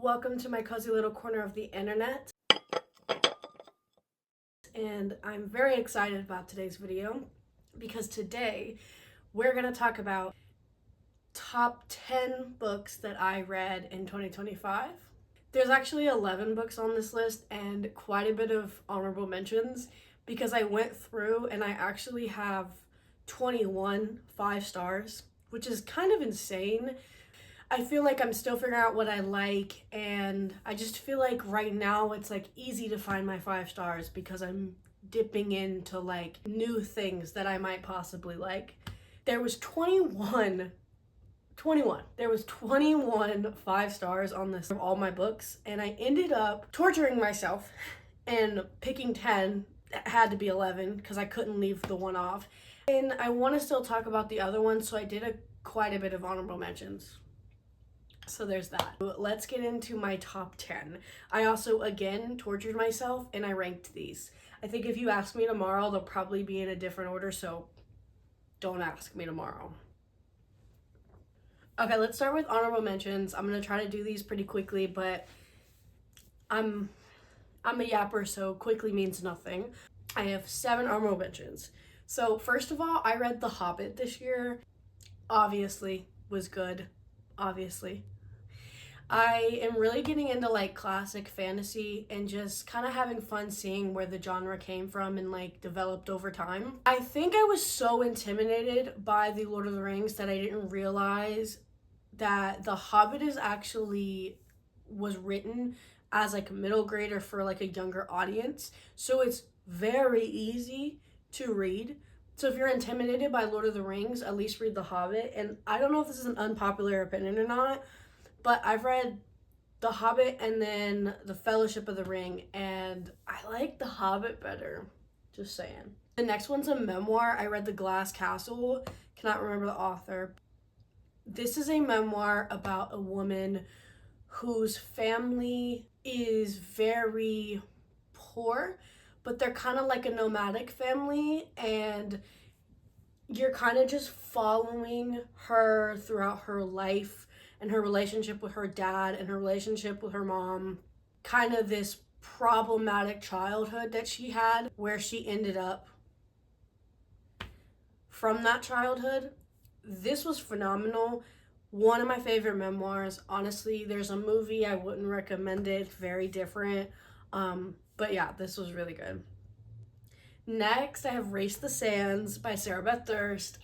Welcome to my cozy little corner of the internet, and I'm very excited about today's video because today we're going to talk about top 10 books that I read in 2025. There's actually 11 books on this list and quite a bit of honorable mentions because I went through and I actually have 21 5 stars, which is kind of insane. I feel like I'm still figuring out what I like, and I just feel like right now it's like easy to find my 5 stars because I'm dipping into like new things that I might possibly like. There was 21. There was 21 5 stars on this of all my books, and I ended up torturing myself and picking 10. It had to be 11 because I couldn't leave the one off. And I want to still talk about the other ones, so I did quite a bit of honorable mentions. So there's that. Let's get into my top 10. I also, again, tortured myself and I ranked these. I think if you ask me tomorrow, they'll probably be in a different order, so don't ask me tomorrow. Okay, let's start with honorable mentions. I'm going to try to do these pretty quickly, but I'm a yapper, so quickly means nothing. I have 7 honorable mentions. So first of all, I read The Hobbit this year. Obviously, was good. Obviously. I am really getting into like classic fantasy and just kind of having fun seeing where the genre came from and like developed over time. I think I was so intimidated by The Lord of the Rings that I didn't realize that The Hobbit is actually was written as like a middle grader for like a younger audience. So it's very easy to read. So if you're intimidated by Lord of the Rings, at least read The Hobbit. And I don't know if this is an unpopular opinion or not, but I've read The Hobbit and then The Fellowship of the Ring, and I like The Hobbit better. Just saying. The next one's a memoir. I read The Glass Castle. Cannot remember the author. This is a memoir about a woman whose family is very poor, but they're kind of like a nomadic family, and you're kind of just following her throughout her life and her relationship with her dad and her relationship with her mom, kind of this problematic childhood that she had, where she ended up from that childhood. This was phenomenal. One of my favorite memoirs. Honestly, there's a movie, I wouldn't recommend it. Very different. But yeah, this was really good. Next, I have Race the Sands by Sarah Beth Durst.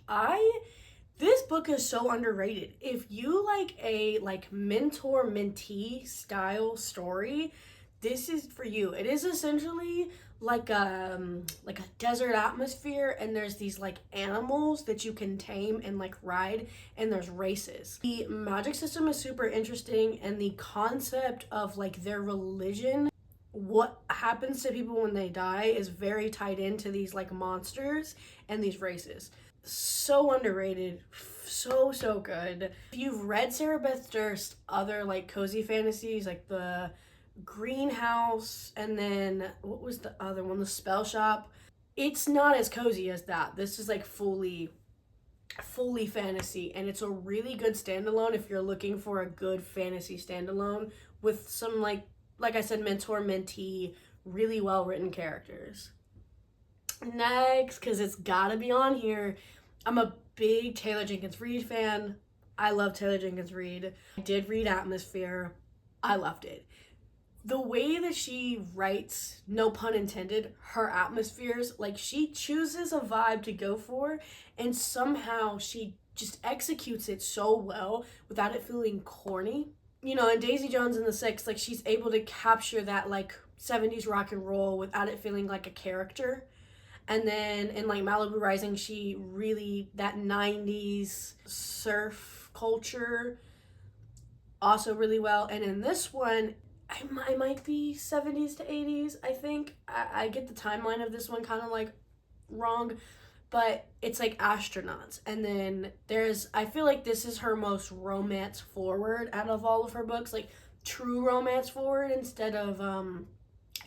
This book is so underrated. If you like a mentor mentee style story, this is for you. It is essentially like a desert atmosphere, and there's these like animals that you can tame and like ride, and there's races. The magic system is super interesting, and the concept of like their religion, what happens to people when they die, is very tied into these like monsters and these races. So underrated, so good. If you've read Sarah Beth Durst's other like cozy fantasies, like the Greenhouse, and then what was the other one, the Spell Shop, it's not as cozy as that. This is like fully fantasy, and it's a really good standalone if you're looking for a good fantasy standalone with some like I said, mentor mentee, really well written characters. Next, because it's gotta be on here, I'm a big Taylor Jenkins Reid fan. I love Taylor Jenkins Reid. I did read Atmosphere. I loved it. The way that she writes, no pun intended, her atmospheres, like she chooses a vibe to go for, and somehow she just executes it so well without it feeling corny. You know, in Daisy Jones and the Six, like she's able to capture that like 70s rock and roll without it feeling like a character. And then in like Malibu Rising, she really, that 90s surf culture also really well. And in this one, I might be 70s to 80s, I think. I get the timeline of this one kind of like wrong, but it's like astronauts. And then I feel like this is her most romance forward out of all of her books, like true romance forward instead of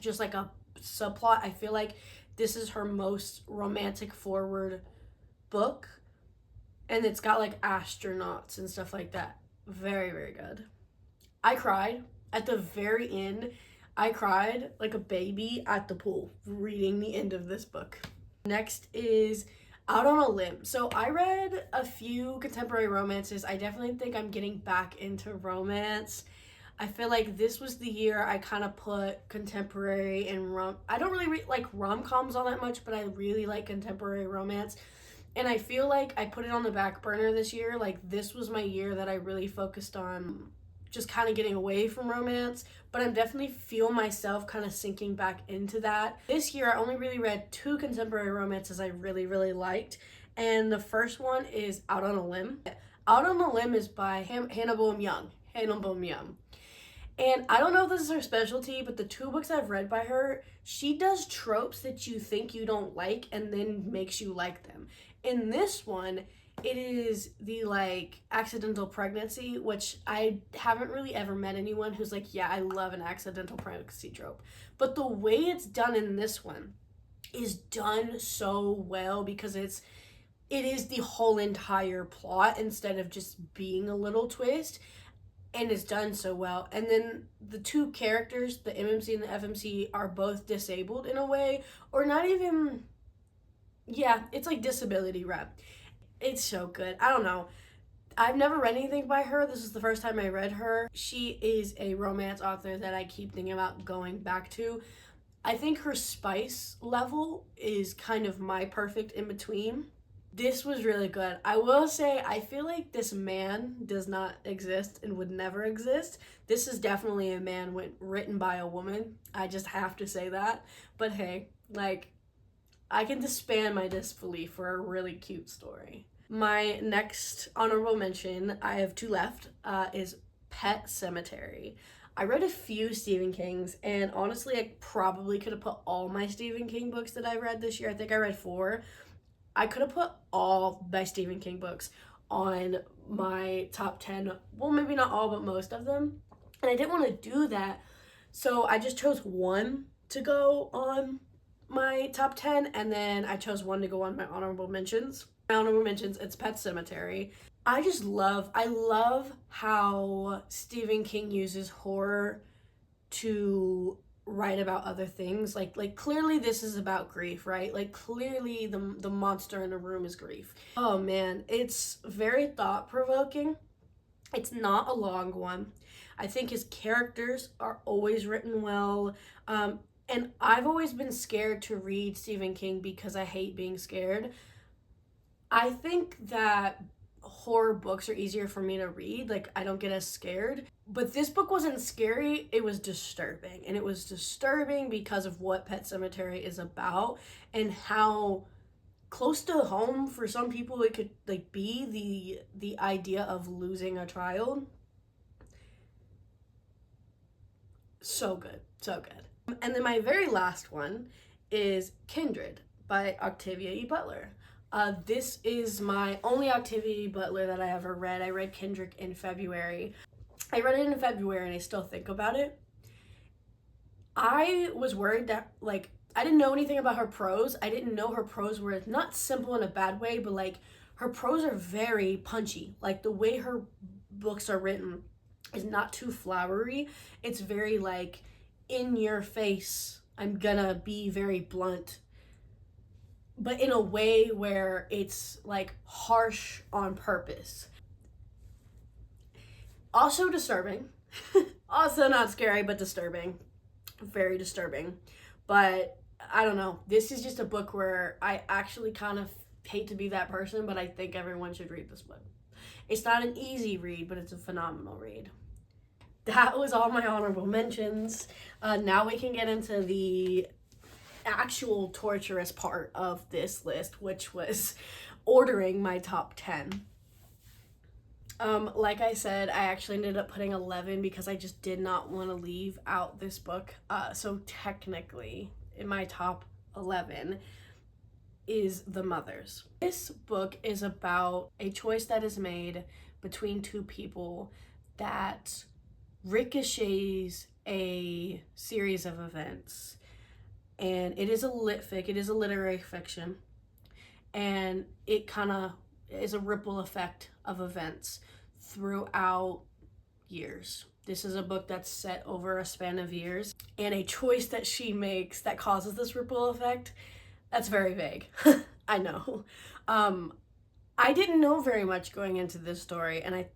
just like a subplot. I feel like this is her most romantic forward book, and it's got like astronauts and stuff like that. Very good. I cried At the very end, I cried like a baby at the pool reading the end of this book. Next is Out on a Limb. So I read a few contemporary romances. I definitely think I'm getting back into romance. I feel like this was the year I kind of put contemporary and I don't really like rom-coms all that much, but I really like contemporary romance. And I feel like I put it on the back burner this year. Like, this was my year that I really focused on just kind of getting away from romance. But I'm definitely feel myself kind of sinking back into that. This year, I only really read 2 contemporary romances I really, really liked. And the first one is Out on a Limb. Out on a Limb is by Hannah Boehm Young. Hannah Boehm Young. And I don't know if this is her specialty, but the 2 books I've read by her, she does tropes that you think you don't like and then makes you like them. In this one, it is the like accidental pregnancy, which I haven't really ever met anyone who's like, yeah, I love an accidental pregnancy trope. But the way it's done in this one is done so well because it is the whole entire plot instead of just being a little twist. And it's done so well. And then the 2 characters, the MMC and the FMC, are both disabled in a way, or not even, yeah, it's like disability rep. It's so good. I don't know. I've never read anything by her. This is the first time I read her. She is a romance author that I keep thinking about going back to. I think her spice level is kind of my perfect in between. This was really good. I will say, I feel like this man does not exist and would never exist. This is definitely a man written by a woman. I just have to say that. But hey, like, I can disband my disbelief for a really cute story. My next honorable mention, I have 2 left, is Pet Sematary. I read a few Stephen Kings, and honestly, I probably could have put all my Stephen King books that I read this year. I think I read 4. I could have put all my Stephen King books on my top 10. Well, maybe not all, but most of them. And I didn't want to do that. So I just chose 1 to go on my top 10. And then I chose 1 to go on my honorable mentions. My honorable mentions, it's Pet Sematary. I love how Stephen King uses horror to write about other things. Like clearly this is about grief, right? Like clearly the monster in the room is grief. Oh man, it's very thought-provoking. It's not a long one. I think his characters are always written well. And I've always been scared to read Stephen King because I hate being scared. I think that horror books are easier for me to read. Like, I don't get as scared. But this book wasn't scary, it was disturbing. And it was disturbing because of what Pet Sematary is about and how close to home for some people it could like be the idea of losing a child. So good, so good. And then my very last one is Kindred by Octavia E. Butler. This is my only Octavia E. Butler that I ever read. I read Kindred in February. I read it in February and I still think about it. I was worried that, like, I didn't know anything about her prose. I didn't know her prose were not simple in a bad way, but like her prose are very punchy. Like the way her books are written is not too flowery. It's very like in your face. I'm gonna be very blunt, but in a way where it's like harsh on purpose. Also disturbing. Also not scary, but disturbing. Very disturbing. But I don't know. This is just a book where I actually kind of hate to be that person, but I think everyone should read this book. It's not an easy read, but it's a phenomenal read. That was all my honorable mentions. Now we can get into the actual torturous part of this list, which was ordering my top 10. Like I said, I actually ended up putting 11 because I just did not want to leave out this book. So technically, in my top 11 is The Mothers. This book is about a choice that is made between 2 people that ricochets a series of events. And it is a lit fic, it is a literary fiction. And it kind of is a ripple effect of events throughout years. This is a book that's set over a span of years, and a choice that she makes that causes this ripple effect, that's very vague. I know. I didn't know very much going into this story, and I,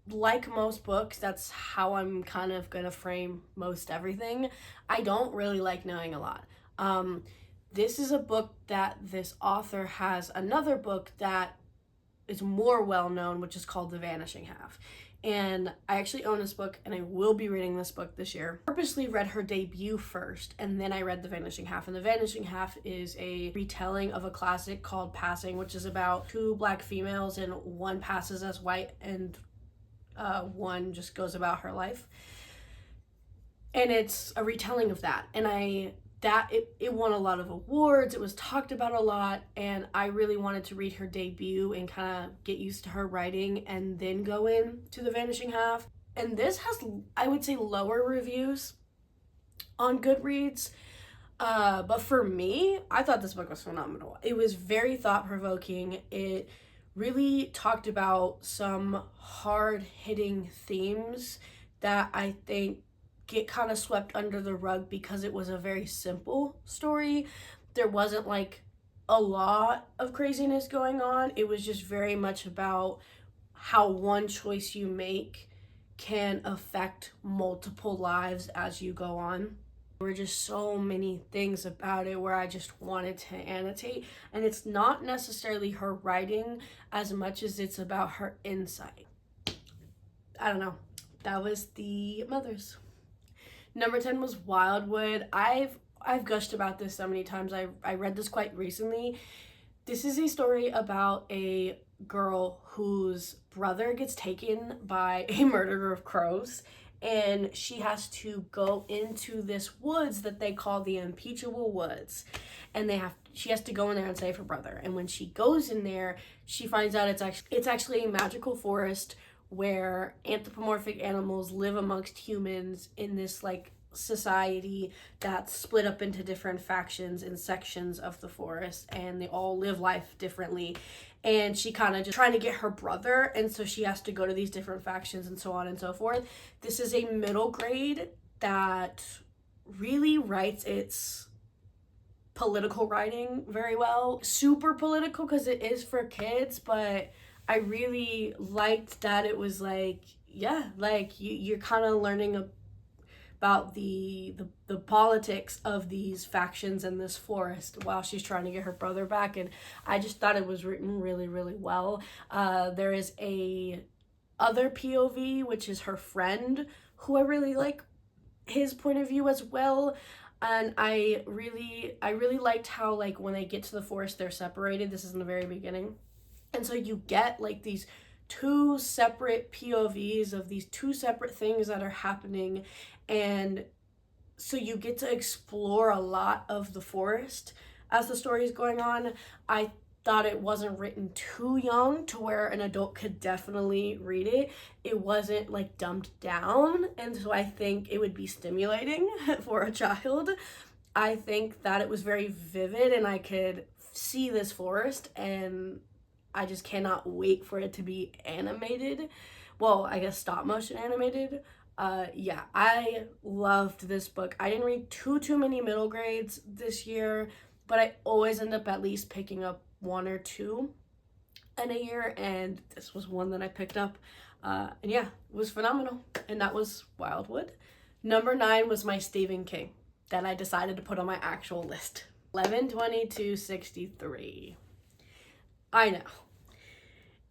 like most books, that's how I'm kind of gonna frame most everything. I don't really like knowing a lot. This is a book that this author has another book that is more well known, which is called The Vanishing Half. And I actually own this book, and I will be reading this book this year. I purposely read her debut first, and then I read The Vanishing Half. And The Vanishing Half is a retelling of a classic called Passing, which is about two Black females, and one passes as white, and one just goes about her life. And it's a retelling of that. And it won a lot of awards. It was talked about a lot, and I really wanted to read her debut and kind of get used to her writing and then go in to The Vanishing Half. And this has, I would say, lower reviews on Goodreads. But for me, I thought this book was phenomenal. It was very thought-provoking. It really talked about some hard-hitting themes that I think get kind of swept under the rug because it was a very simple story. There wasn't like a lot of craziness going on. It was just very much about how one choice you make can affect multiple lives as you go on. There were just so many things about it where I just wanted to annotate, and it's not necessarily her writing as much as it's about her insight. I don't know. That was The Mothers. Number 10 was Wildwood. I've gushed about this so many times. I read this quite recently. This is a story about a girl whose brother gets taken by a murderer of crows, and she has to go into this woods that they call the Unpeachable Woods, and she has to go in there and save her brother. And when she goes in there, she finds out it's actually a magical forest where anthropomorphic animals live amongst humans in this like society that's split up into different factions and sections of the forest, and they all live life differently. And she kind of just trying to get her brother, and so she has to go to these different factions and so on and so forth. This is a middle grade that really writes its political writing very well. Super political because it is for kids, but I really liked that it was like, yeah, like you're kind of learning about the politics of these factions in this forest while she's trying to get her brother back. And I just thought it was written really, really well. There is a other POV, which is her friend, who I really like his point of view as well. And I really liked how, like, when they get to the forest, they're separated. This is in the very beginning. And so you get like these two separate POVs of these two separate things that are happening. And so you get to explore a lot of the forest as the story is going on. I thought it wasn't written too young to where an adult could definitely read it. It wasn't like dumbed down. And so I think it would be stimulating for a child. I think that it was very vivid, and I could see this forest, and I just cannot wait for it to be animated. Well, I guess stop motion animated. Yeah, I loved this book. I didn't read too many middle grades this year, but I always end up at least picking up one or two in a year, and this was one that I picked up. And yeah, it was phenomenal. And that was Wildwood. Number 9 was my Stephen King that I decided to put on my actual list. 11/22/63. I know.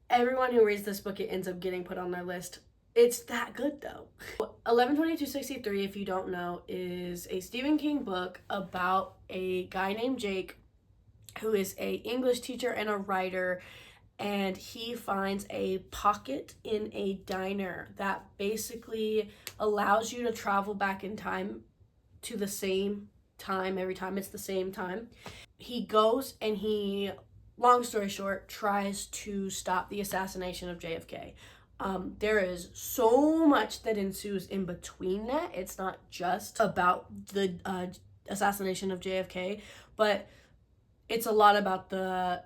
Everyone who reads this book, it ends up getting put on their list. It's that good though. 11/22/63, if you don't know, is a Stephen King book about a guy named Jake who is a English teacher and a writer, and he finds a pocket in a diner that basically allows you to travel back in time to the same time every time. It's the same time. He goes and he, long story short, tries to stop the assassination of JFK. There is so much that ensues in between that. It's not just about the assassination of JFK, but it's a lot about the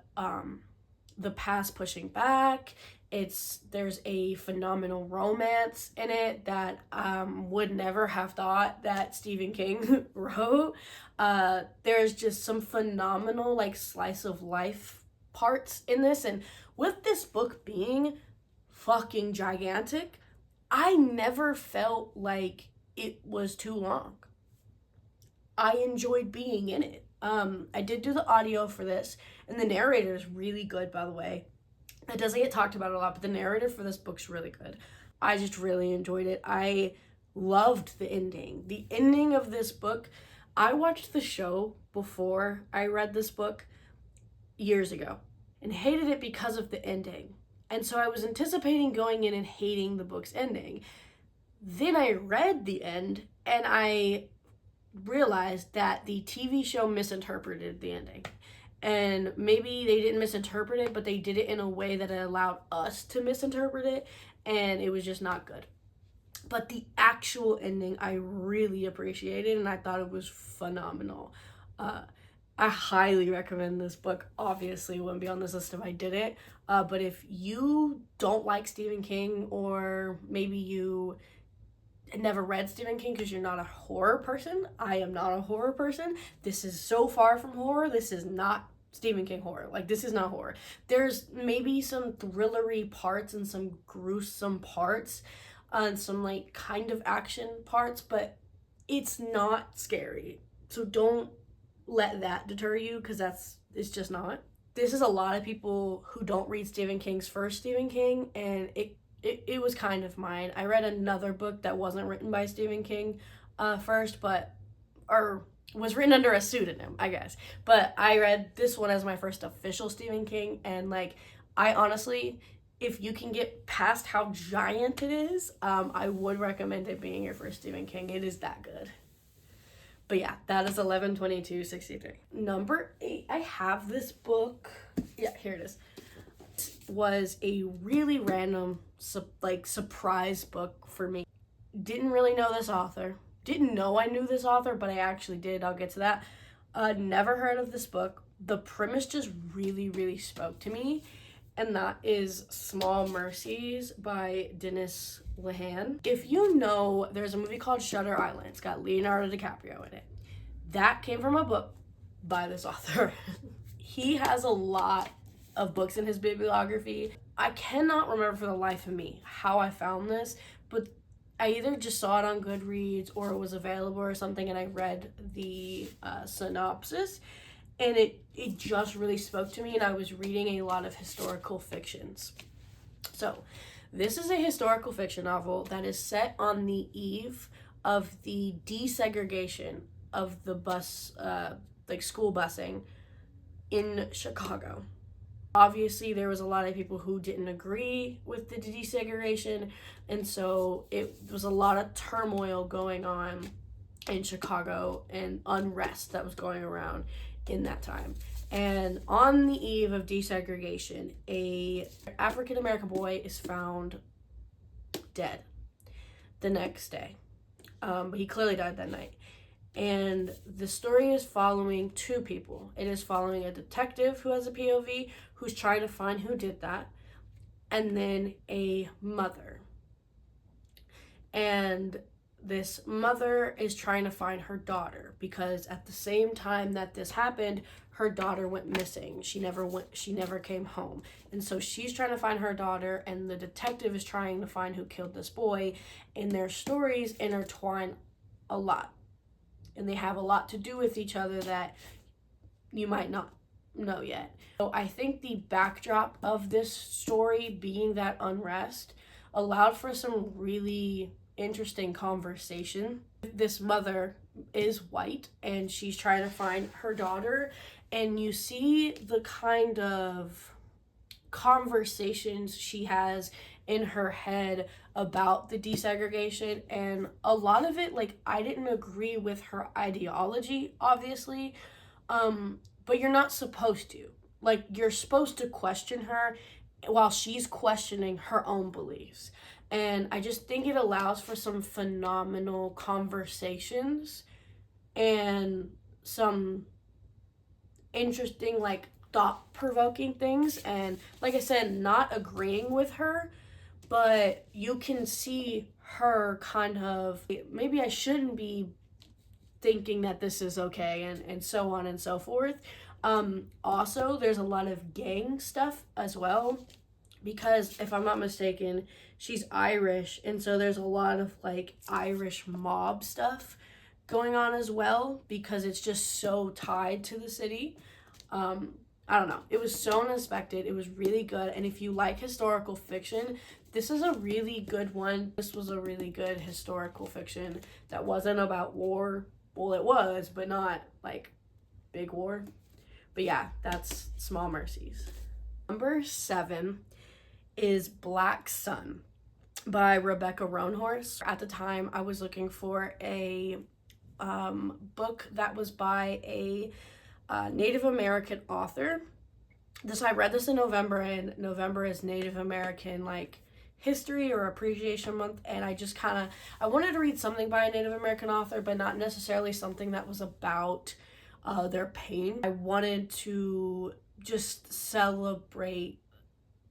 past pushing back. There's a phenomenal romance in it that would never have thought that Stephen King wrote. There's just some phenomenal like slice of life parts in this, and with this book being fucking gigantic, I never felt like it was too long. I enjoyed being in it. I did do the audio for this, and the narrator is really good, by the way. It doesn't get talked about a lot, but the narrator for this book's really good. I just really enjoyed it. I loved the ending. The ending of this book, I watched the show before I read this book years ago and hated it because of the ending. And so I was anticipating going in and hating the book's ending. Then I read the end and I realized that the TV show misinterpreted the ending. And maybe they didn't misinterpret it, but they did it in a way that it allowed us to misinterpret it, and it was just not good. But the actual ending I really appreciated, and I thought it was phenomenal. I highly recommend this book. Obviously, it wouldn't be on this list if I didn't. But if you don't like Stephen King, or maybe you never read Stephen King because you're not a horror person. I am not a horror person. This is so far from horror. This is not Stephen King horror. Like, this is not horror. There's maybe some thrillery parts and some gruesome parts and some like kind of action parts, but it's not scary. So don't let that deter you, because it's just not. This is a lot of people who don't read Stephen King's first Stephen King, and it was kind of mine. I read another book that wasn't written by Stephen King first, or was written under a pseudonym, I guess. But I read this one as my first official Stephen King, and like, I honestly, if you can get past how giant it is, I would recommend it being your first Stephen King. It is that good. But yeah, that is 11/22/63. Number 8, I have this book. Yeah, here it is. Was a really random surprise book for me. Didn't really know this author. Didn't know I knew this author, but I actually did. I'll get to that. Never heard of this book. The premise just really spoke to me, and that is Small Mercies by Dennis Lehane. If you know, there's a movie called Shutter Island. It's got Leonardo DiCaprio in it. That came from a book by this author. He has a lot of books in his bibliography. I cannot remember for the life of me how I found this, but I either just saw it on Goodreads or it was available or something, and I read the synopsis, and it just really spoke to me, and I was reading a lot of historical fictions. So this is a historical fiction novel that is set on the eve of the desegregation of the bus, school busing in Chicago. Obviously, there was a lot of people who didn't agree with the desegregation, and so it was a lot of turmoil going on in Chicago and unrest that was going around in that time. And on the eve of desegregation, a African-American boy is found dead the next day. But he clearly died that night. And the story is following two people. It is following a detective who has a POV who's trying to find who did that, and then a mother. And this mother is trying to find her daughter, because at the same time that this happened, her daughter went missing. She never came home. And so she's trying to find her daughter, and the detective is trying to find who killed this boy, and their stories intertwine a lot. And they have a lot to do with each other that you might not know yet. So I think the backdrop of this story being that unrest allowed for some really interesting conversation. This mother is white, and she's trying to find her daughter, and you see the kind of conversations she has in her head about the desegregation, and a lot of it, like, I didn't agree with her ideology, obviously, but you're not supposed to. Like, you're supposed to question her while she's questioning her own beliefs. And I just think it allows for some phenomenal conversations and some interesting, like, thought-provoking things, and like I said, not agreeing with her, but you can see her kind of, maybe I shouldn't be thinking that this is okay, and so on and so forth. Also, there's a lot of gang stuff as well, because if I'm not mistaken, she's Irish, and so there's a lot of like Irish mob stuff going on as well, because it's just so tied to the city. I don't know. It was so unexpected. It was really good. And if you like historical fiction, this is a really good one. This was a really good historical fiction that wasn't about war. Well, it was, but not like big war. But yeah, that's Small Mercies. Number 7 is Black Sun by Rebecca Roanhorse. At the time, I was looking for a book that was by a Native American author. I read this in November, and November is Native American like history or appreciation month, and I wanted to read something by a Native American author, but not necessarily something that was about their pain. I wanted to just celebrate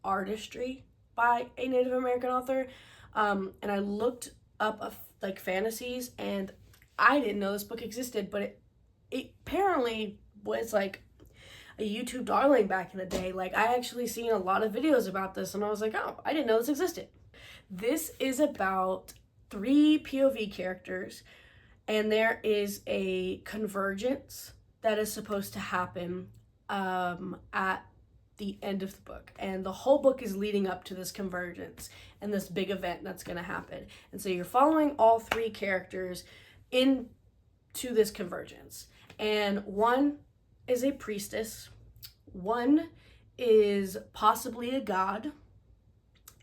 artistry by a Native American author, and I looked up like fantasies, and I didn't know this book existed, but it apparently was like a YouTube darling back in the day. Like, I actually seen a lot of videos about this, and I was like, oh, I didn't know this existed. This is about 3 POV characters, and there is a convergence that is supposed to happen at the end of the book, and the whole book is leading up to this convergence and this big event that's going to happen. And so you're following all 3 characters into this convergence, and one is a priestess, one is possibly a god,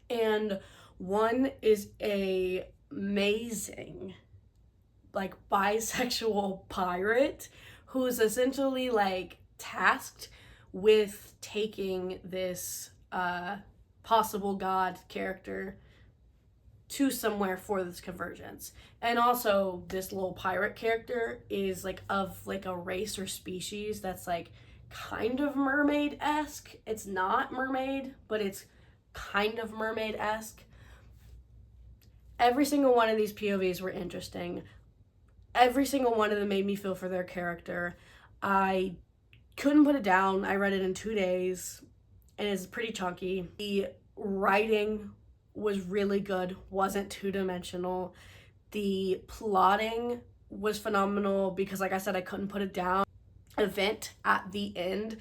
and one is a amazing like bisexual pirate who is essentially like tasked with taking this possible god character to somewhere for this convergence. And also, this little pirate character is like of like a race or species that's like kind of mermaid-esque. It's not mermaid, but it's kind of mermaid-esque. Every single one of these POVs were interesting. Every single one of them made me feel for their character. I couldn't put it down. I read it in 2 days, and it's pretty chunky. The writing was really good, wasn't two-dimensional. The plotting was phenomenal because, like I said, I couldn't put it down. Event at the end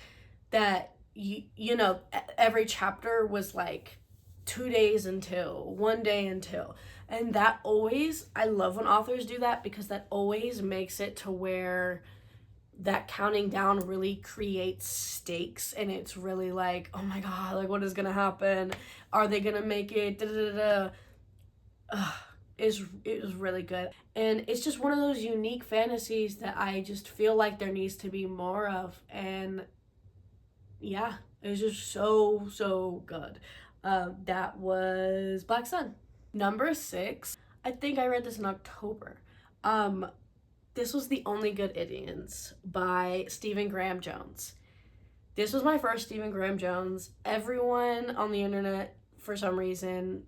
that you know, every chapter was like 2 days until, 1 day until, and that always, I love when authors do that, because that always makes it to where that counting down really creates stakes, and it's really like, oh my god, like what is gonna happen? Are they gonna make it? It was really good, and it's just one of those unique fantasies that I just feel like there needs to be more of, and yeah, it was just so good. That was Black Sun. Number 6, I think I read this in October. This was The Only Good Indians by Stephen Graham Jones. This was my first Stephen Graham Jones. Everyone on the internet, for some reason,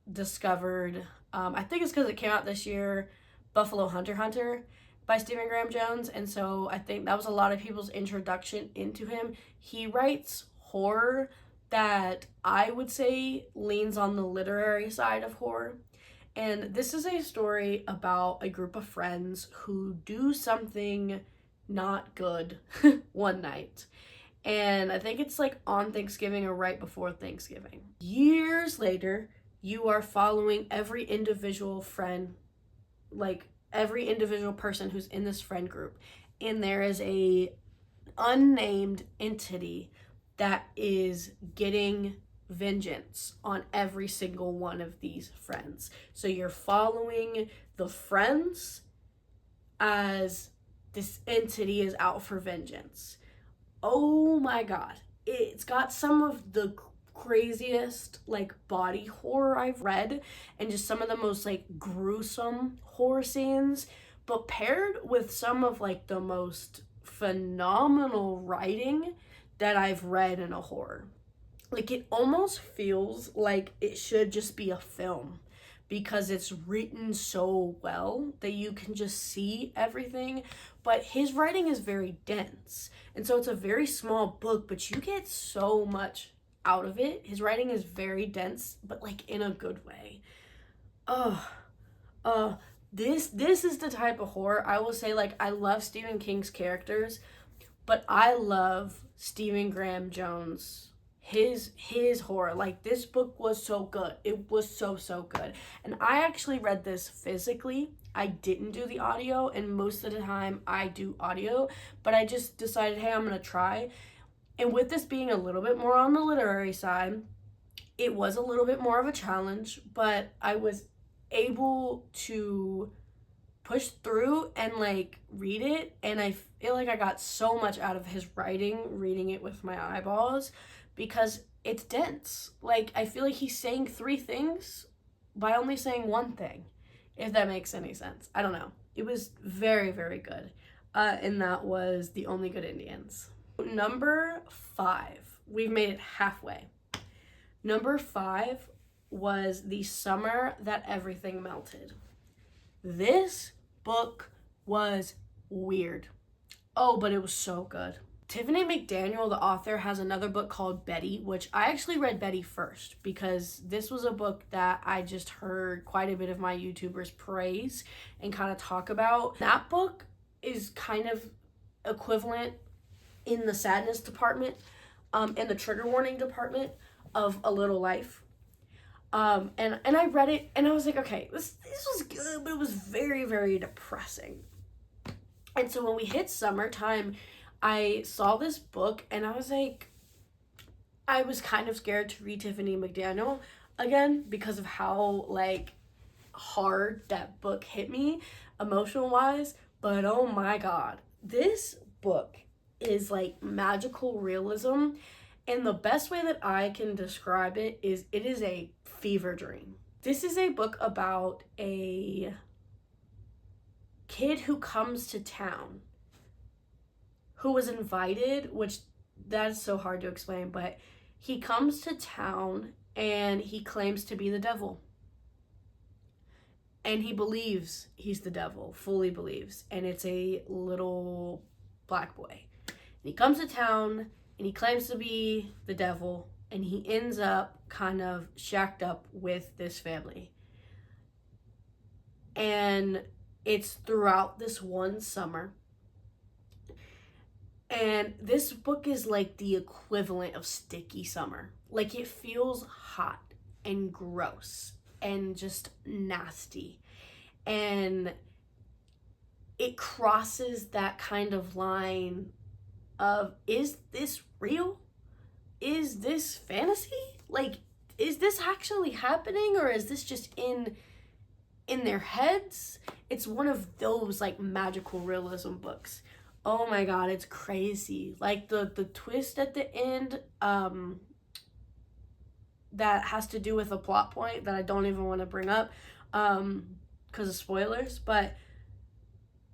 discovered, I think it's because it came out this year, Buffalo Hunter by Stephen Graham Jones, and so I think that was a lot of people's introduction into him. He writes horror that I would say leans on the literary side of horror. And this is a story about a group of friends who do something not good one night. And I think it's like on Thanksgiving or right before Thanksgiving. Years later, you are following every individual friend, like every individual person who's in this friend group. And there is a unnamed entity that is getting vengeance on every single one of these friends. So you're following the friends as this entity is out for vengeance. Oh my god. It's got some of the craziest like body horror I've read, and just some of the most like gruesome horror scenes, but paired with some of like the most phenomenal writing that I've read in a horror. Like, it almost feels like it should just be a film because it's written so well that you can just see everything. But his writing is very dense. And so it's a very small book, but you get so much out of it. His writing is very dense, but like in a good way. Oh, this is the type of horror I will say, like, I love Stephen King's characters, but I love Stephen Graham Jones, his horror. Like, this book was so good. It was so good. And I actually read this physically. I didn't do the audio, and most of the time I do audio, but I just decided, hey, I'm gonna try. And with this being a little bit more on the literary side, it was a little bit more of a challenge, but I was able to push through and like read it, and I feel like I got so much out of his writing reading it with my eyeballs because it's dense. Like, I feel like he's saying three things by only saying one thing, if that makes any sense. I don't know. It was very, very good. And that was The Only Good Indians. Number 5. We've made it halfway. Number 5 was The Summer That Everything Melted. This book was weird. Oh, but it was so good. Tiffany McDaniel, the author, has another book called Betty, which I actually read Betty first because this was a book that I just heard quite a bit of my YouTubers praise and kind of talk about. That book is kind of equivalent in the sadness department, in the trigger warning department of A Little Life. And I read it and I was like, okay, this was good, but it was very, very depressing. And so when we hit summertime, I saw this book and I was like, I was kind of scared to read Tiffany McDaniel again because of how like hard that book hit me emotional wise. But oh my God, this book is like magical realism. And the best way that I can describe it is a fever dream. This is a book about a kid who comes to town, who was invited, which that's so hard to explain, but he comes to town and he claims to be the devil. And he believes he's the devil, fully believes. And it's a little black boy. And he comes to town and he claims to be the devil, and he ends up kind of shacked up with this family. And it's throughout this one summer. And this book is like the equivalent of Sticky Summer. Like, it feels hot and gross and just nasty. And it crosses that kind of line of, is this real? Is this fantasy? Like, is this actually happening, or is this just in their heads? It's one of those like magical realism books. Oh my God, it's crazy. Like the twist at the end, that has to do with a plot point that I don't even want to bring up, because of spoilers, but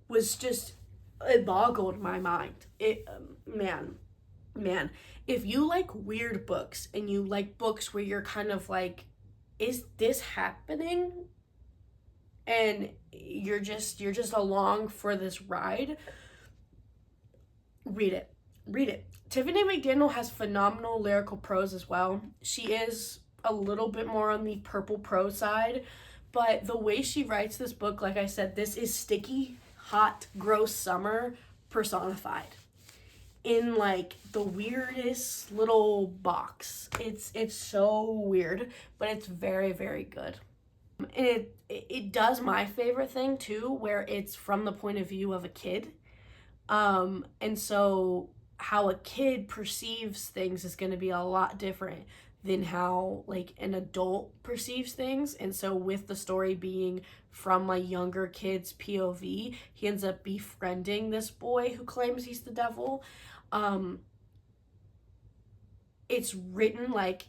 was just, it boggled my mind. It, man, if you like weird books and you like books where you're kind of like, is this happening? And you're just along for this ride, read it. Tiffany McDaniel has phenomenal lyrical prose as well. She is a little bit more on the purple prose side, but the way she writes this book, like I said, this is sticky, hot, gross summer personified in like the weirdest little box. It's so weird, but it's very, very good. And it does my favorite thing too, where it's from the point of view of a kid. And so how a kid perceives things is going to be a lot different than how like an adult perceives things. And so with the story being from a younger kid's POV, he ends up befriending this boy who claims he's the devil. It's written like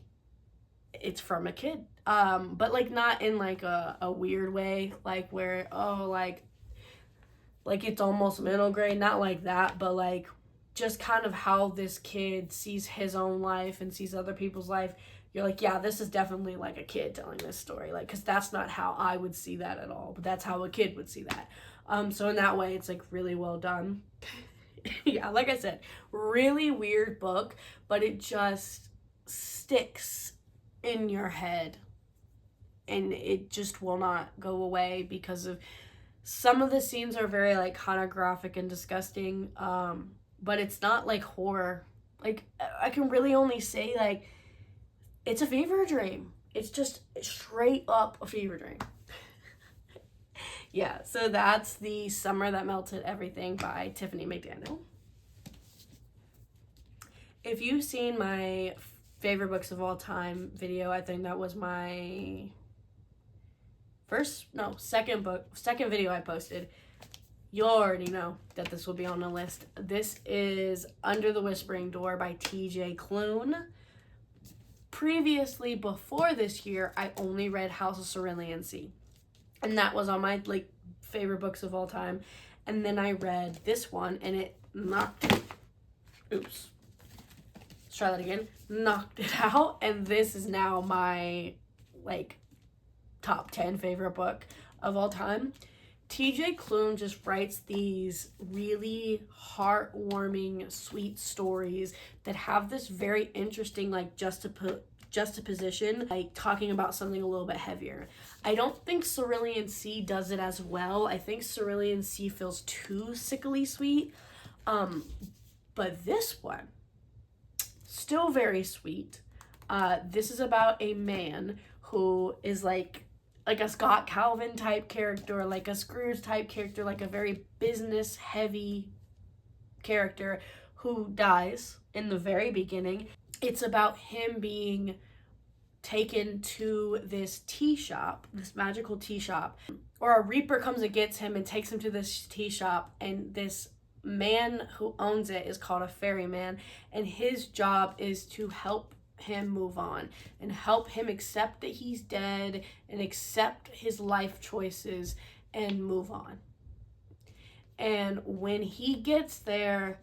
it's from a kid, but like not in like a weird way, like where, oh, like it's almost middle grade, not like that, but like just kind of how this kid sees his own life and sees other people's life, you're like, yeah, this is definitely like a kid telling this story, like, because that's not how I would see that at all, but that's how a kid would see that. So in that way, it's like really well done. Yeah, like I said, really weird book, but it just sticks in your head and it just will not go away because of some of the scenes are very like kind of graphic and disgusting, but it's not like horror. Like, I can really only say like it's a fever dream. It's just straight up a fever dream. Yeah, so that's The Summer That Melted Everything by Tiffany McDaniel. If you've seen my favorite books of all time video, I think that was my second video I posted. You'll already know that this will be on the list. This is Under the Whispering Door by TJ Klune. Previously, before this year, I only read House of Cerulean Sea, and that was on my like favorite books of all time. And then I read this one, and it knocked it out, and this is now my like top 10 favorite book of all time. TJ Klune just writes these really heartwarming, sweet stories that have this very interesting like juxtaposition, like talking about something a little bit heavier. I don't think Cerulean Sea does it as well. I think Cerulean Sea feels too sickly sweet. But this one, still very sweet. This is about a man who is like a Scott Calvin type character, like a Scrooge type character, like a very business heavy character who dies in the very beginning. It's about him being taken to this tea shop, this magical tea shop, or a reaper comes and gets him and takes him to this tea shop, and this man who owns it is called a ferryman, and his job is to help him move on and help him accept that he's dead and accept his life choices and move on. And when he gets there,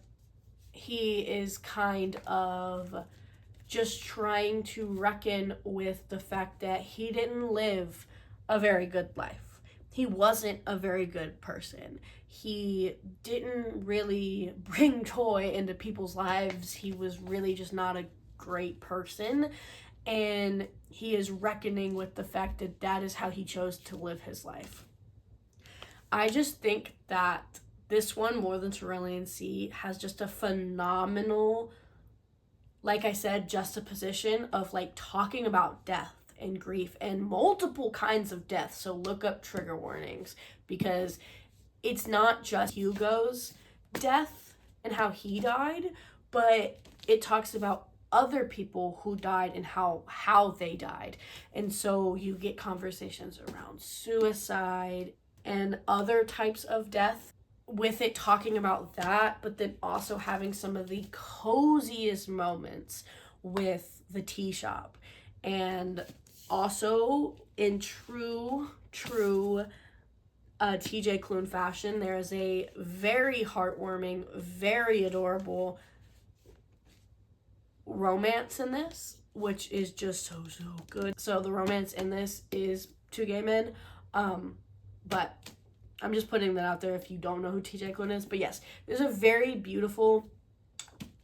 he is kind of just trying to reckon with the fact that he didn't live a very good life. He wasn't a very good person. He didn't really bring joy into people's lives. He was really just not a great person, and he is reckoning with the fact that that is how he chose to live his life. I just think that this one, more than Cerulean Sea, has just a phenomenal, like I said, juxtaposition of like talking about death and grief and multiple kinds of death. So look up trigger warnings, because it's not just Hugo's death and how he died, but it talks about other people who died and how they died. And so you get conversations around suicide and other types of death, with it talking about that, but then also having some of the coziest moments with the tea shop. And also in true TJ Klune fashion, there is a very heartwarming, very adorable romance in this, which is just so good. So the romance in this is two gay men, but I'm just putting that out there if you don't know who TJ Klune is. But yes, there's a very beautiful,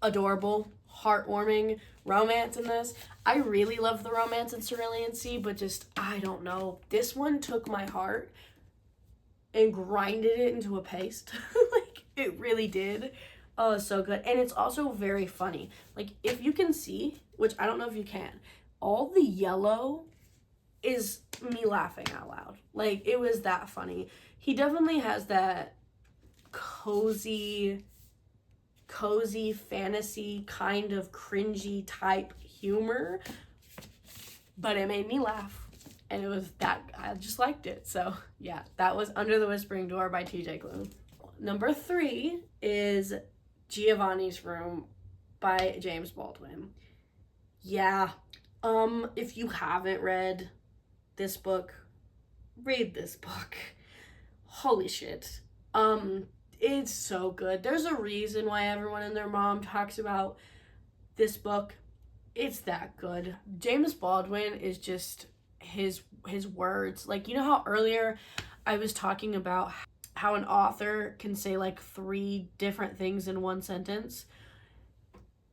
adorable, heartwarming romance in this. I really love the romance in Cerulean Sea, but just, I don't know, this one took my heart and grinded it into a paste. Like, it really did. Oh, it's so good. And it's also very funny. Like, if you can see, which I don't know if you can, all the yellow is me laughing out loud. Like, it was that funny. He definitely has that cozy fantasy kind of cringy type humor, but it made me laugh, and it was that, I just liked it. So yeah, that was Under the Whispering Door by TJ Klune. Number 3 is Giovanni's Room by James Baldwin. Yeah, if you haven't read this book, read this book. Holy shit. It's so good. There's a reason why everyone and their mom talks about this book. It's that good. James Baldwin is just his words. Like, you know how earlier I was talking about how an author can say like 3 different things in one sentence?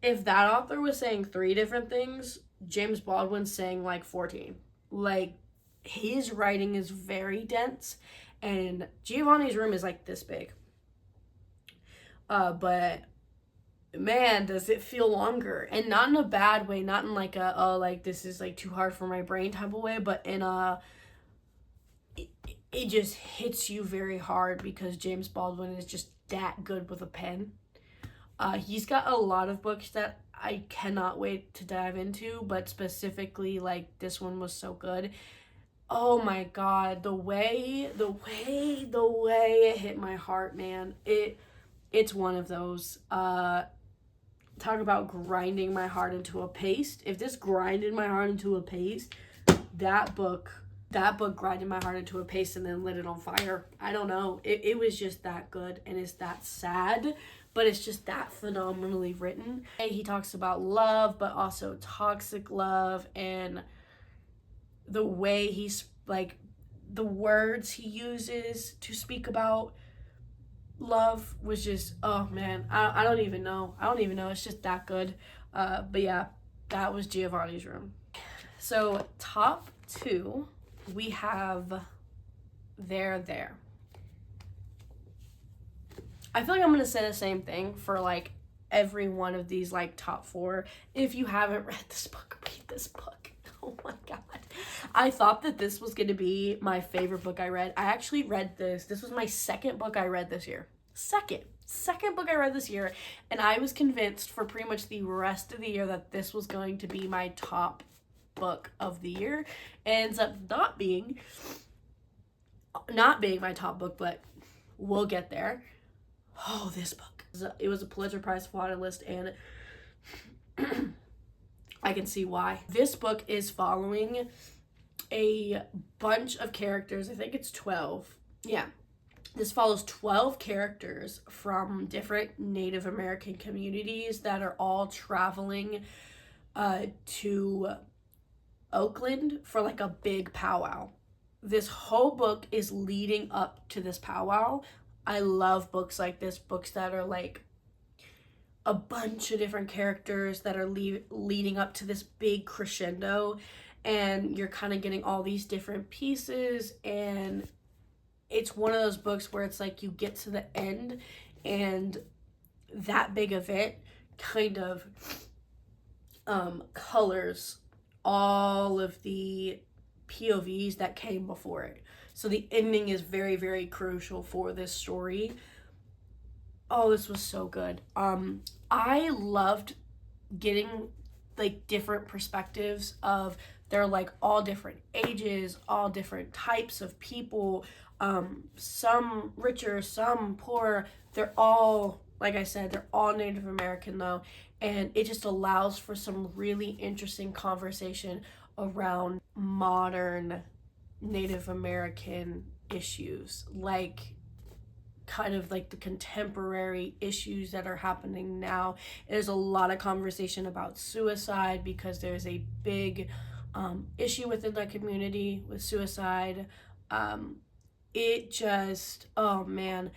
If that author was saying 3 different things, James Baldwin's saying like 14. Like, his writing is very dense, and Giovanni's Room is like this big. But man, does it feel longer, and not in a bad way, not in like a, oh, like this is like too hard for my brain type of way, but in a, it just hits you very hard because James Baldwin is just that good with a pen. He's got a lot of books that I cannot wait to dive into, but specifically like this one was so good. Oh my god, the way it hit my heart, man. It's one of those. Talk about grinding my heart into a paste. If this grinded my heart into a paste, that book grinded my heart into a paste and then lit it on fire. I don't know. It was just that good, and it's that sad, but it's just that phenomenally written. He talks about love, but also toxic love, and the way he's like, the words he uses to speak about love was just, oh man, I don't even know. It's just that good. But yeah, that was Giovanni's Room. So top 2, we have There. I feel like I'm gonna say the same thing for like every one of these like top 4. If you haven't read this book, read this book. Oh my god. I thought that this was going to be my favorite book I read. I actually read this. This was my second book I read this year. Second book I read this year. And I was convinced for pretty much the rest of the year that this was going to be my top book of the year. It ends up not being my top book, but we'll get there. Oh, this book. It was a Pulitzer Prize finalist, and I can see why. This book is following a bunch of characters. I think it's 12. Yeah. This follows 12 characters from different Native American communities that are all traveling to Oakland for like a big powwow. This whole book is leading up to this powwow. I love books like this, books that are like a bunch of different characters that are leading up to this big crescendo, and you're kind of getting all these different pieces, and it's one of those books where it's like you get to the end and that big event kind of colors all of the POVs that came before it. So the ending is very, very crucial for this story. Oh, this was so good. I loved getting like different perspectives of, they're like all different ages, all different types of people, some richer, some poor. They're all, like I said, they're all Native American though, and it just allows for some really interesting conversation around modern Native American issues, like kind of like the contemporary issues that are happening now. There's a lot of conversation about suicide because there's a big issue within that community with suicide. It just, oh man.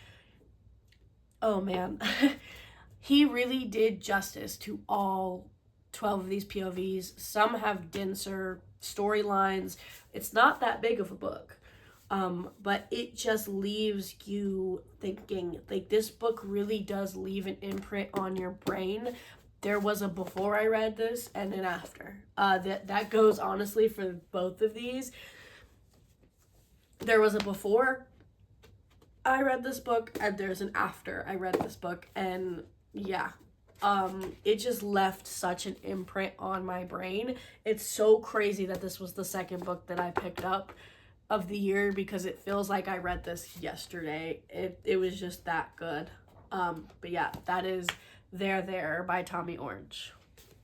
He really did justice to all 12 of these POVs. Some have denser storylines. It's not that big of a book. But it just leaves you thinking. Like, this book really does leave an imprint on your brain. There was a before I read this and an after. That goes honestly for both of these. There was a before I read this book and there's an after I read this book, and yeah. It just left such an imprint on my brain. It's so crazy that this was the second book that I picked up of the year because it feels like I read this yesterday. It was just that good. But yeah, that is There by Tommy Orange.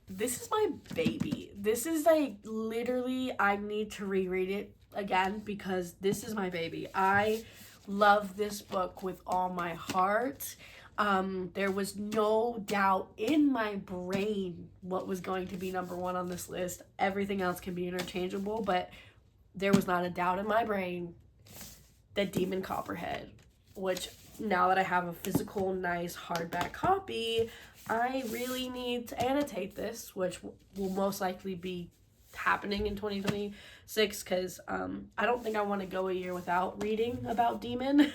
This is my baby. This is like literally, I need to reread it again because this is my baby. I love this book with all my heart. There was no doubt in my brain what was going to be number one on this list. Everything else can be interchangeable, but there was not a doubt in my brain that Demon Copperhead, which now that I have a physical, nice hardback copy, I really need to annotate this, which will most likely be happening in 2026, because I don't think I want to go a year without reading about Demon.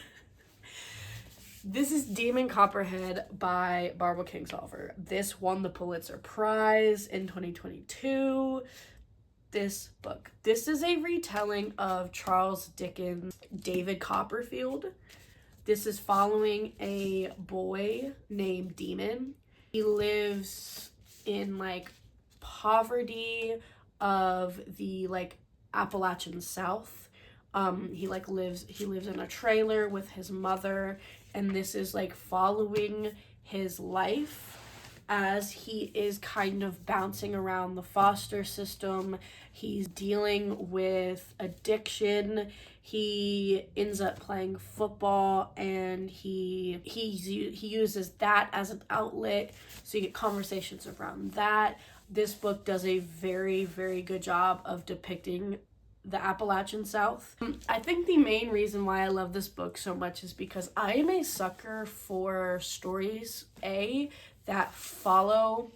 This is Demon Copperhead by Barbara Kingsolver. This won the Pulitzer Prize in 2022. This book. This is a retelling of Charles Dickens' David Copperfield. This is following a boy named Demon. He lives in like poverty of the like Appalachian South. He lives in a trailer with his mother, and this is like following his life as he is kind of bouncing around the foster system. He's dealing with addiction. He ends up playing football, and he uses that as an outlet, so you get conversations around that. This book does a very, very good job of depicting the Appalachian South. I think the main reason why I love this book so much is because I am a sucker for stories, that follow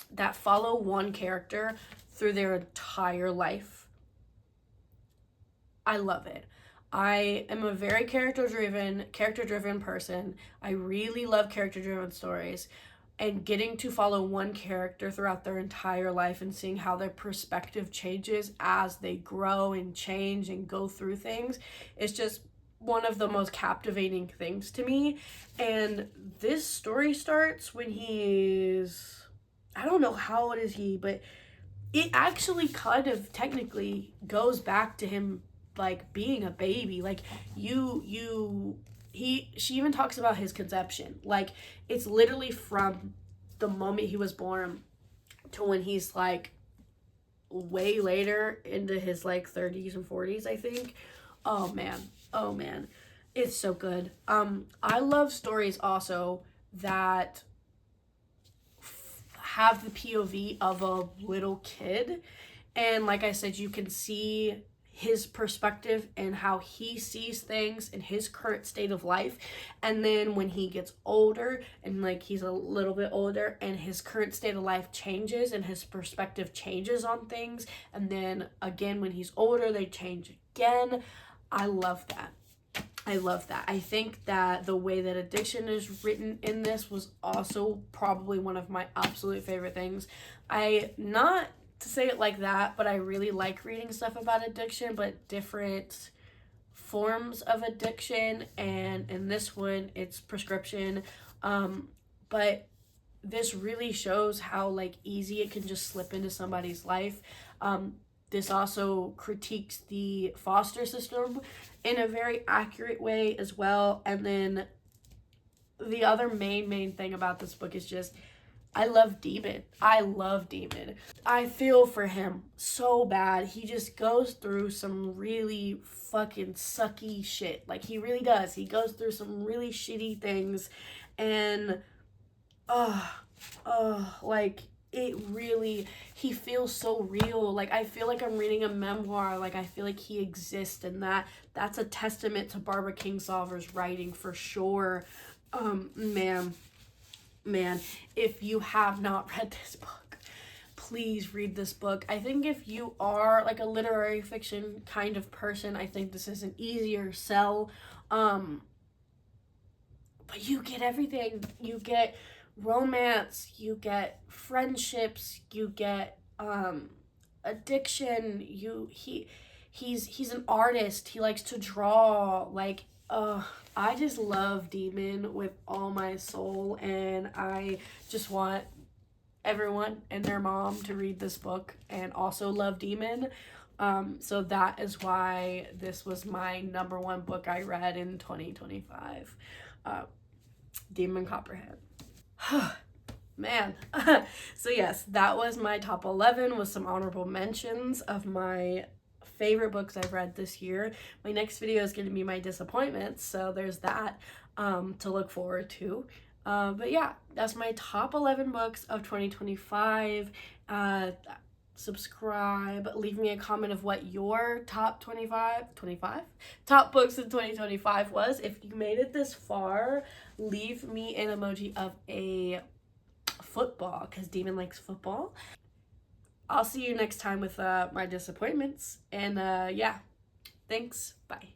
one character through their entire life. I love it. I am a very character-driven person. I really love character-driven stories, and getting to follow one character throughout their entire life and seeing how their perspective changes as they grow and change and go through things is just one of the most captivating things to me. And this story starts when he's, I don't know how old is he, but it actually kind of technically goes back to him like being a baby. Like she even talks about his conception. Like it's literally from the moment he was born to when he's like way later into his like 30s and 40s, I think. Oh man, it's so good. I love stories also that have the POV of a little kid, and like I said, you can see his perspective and how he sees things in his current state of life, and then when he gets older and like he's a little bit older and his current state of life changes and his perspective changes on things, and then again when he's older they change again. I love that. I think that the way that addiction is written in this was also probably one of my absolute favorite things. Not to say it like that, but I really like reading stuff about addiction, but different forms of addiction, and in this one it's prescription. But this really shows how like easy it can just slip into somebody's life. This also critiques the foster system in a very accurate way as well. And then the other main thing about this book is just, I love Demon. I feel for him so bad. He just goes through some really fucking sucky shit. Like, he really does. He goes through some really shitty things. And, like, he feels so real. Like, I feel like I'm reading a memoir. Like, I feel like he exists, and that's a testament to Barbara Kingsolver's writing for sure. Man, if you have not read this book, please read this book. I think if you are like a literary fiction kind of person, I think this is an easier sell. But you get everything. You get romance, you get friendships, you get addiction, he's an artist, he likes to draw. Like, I just love Demon with all my soul, and I just want everyone and their mom to read this book and also love Demon. So that is why this was my number one book I read in 2025. Demon Copperhead. Man. So yes, that was my top 11 with some honorable mentions of my favorite books I've read this year. My next video is going to be my disappointments, so there's that to look forward to. But yeah, that's my top 11 books of 2025. Subscribe, leave me a comment of what your top 25 top books in 2025 was. If you made it this far, leave me an emoji of a football, because Demon likes football. I'll see you next time with my disappointments, and yeah, thanks, bye.